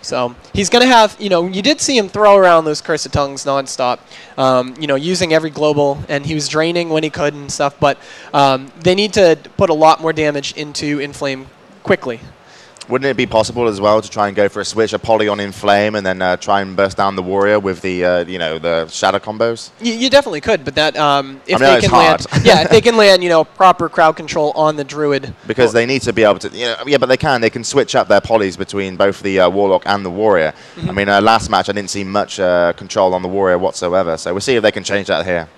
So he's going to have, you did see him throw around those Cursed Tongues nonstop, using every global, and he was draining when he could and stuff, but they need to put a lot more damage into Inflame quickly. Wouldn't it be possible as well to try and go for a switch, a poly on Inflame, and then try and burst down the Warrior with the, the shadow combos? You definitely could, but that if they can land, if they can land, proper crowd control on the Druid. Because they need to be able to, but they can switch up their polys between both the Warlock and the Warrior. I mean, last match I didn't see much control on the Warrior whatsoever, so we'll see if they can change that here.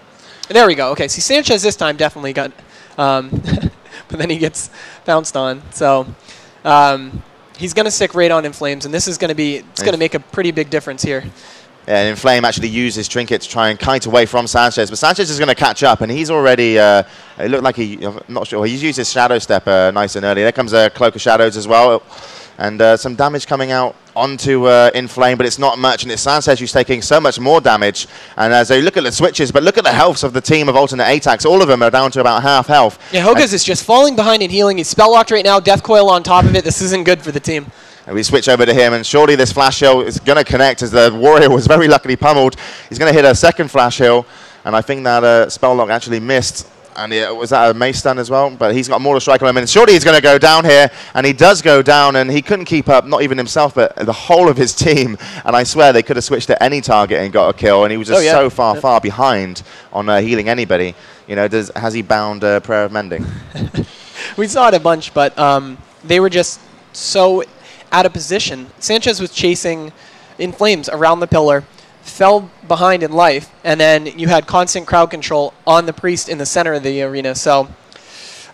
There we go. Okay, see, Sanchez this time definitely got, but then he gets bounced on. So he's going to stick right on Inflames, and this is going to be, it's going to make a pretty big difference here. Yeah, and Inflame actually used his trinket to try and kite away from Sanchez, but Sanchez is going to catch up, and he's already, it looked like I'm not sure, he's used his Shadow Step nice and early. There comes a Cloak of Shadows as well, and some damage coming out onto Inflame, but it's not much, and it's Sanchez who's taking so much more damage. And as they look at the switches, but look at the healths of the team of alternate ATACs. All of them are down to about half health. Yeah, Hogas is just falling behind and healing. He's spell locked right now, Death Coil on top of it. This isn't good for the team. And we switch over to him, and surely this flash heal is going to connect, as the Warrior was very luckily pummeled. He's going to hit a second flash heal, and I think that spell lock actually missed. And was that a Mace stun as well? But he's got more to strike on him, and surely he's going to go down here, and he does go down, and he couldn't keep up, not even himself, but the whole of his team. And I swear they could have switched to any target and got a kill, and he was just so far behind on healing anybody. Has he bound Prayer of Mending? We saw it a bunch, but they were just so out of position. Sanchez was chasing Inflames around the pillar, fell behind in life, and then you had constant crowd control on the Priest in the center of the arena. So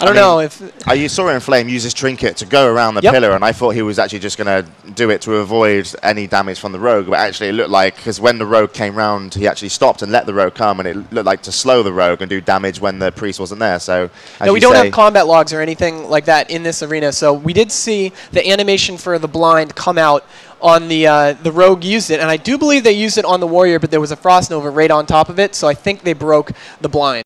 I don't know if... You saw Inflame use his trinket to go around the pillar, and I thought he was actually just going to do it to avoid any damage from the Rogue, but actually it looked like, because when the Rogue came round, he actually stopped and let the Rogue come, and it looked like to slow the Rogue and do damage when the Priest wasn't there. So, no, we don't have combat logs or anything like that in this arena, so we did see the animation for the blind come out on the Rogue used it, and I do believe they used it on the Warrior, but there was a Frost Nova right on top of it, so I think they broke the blind.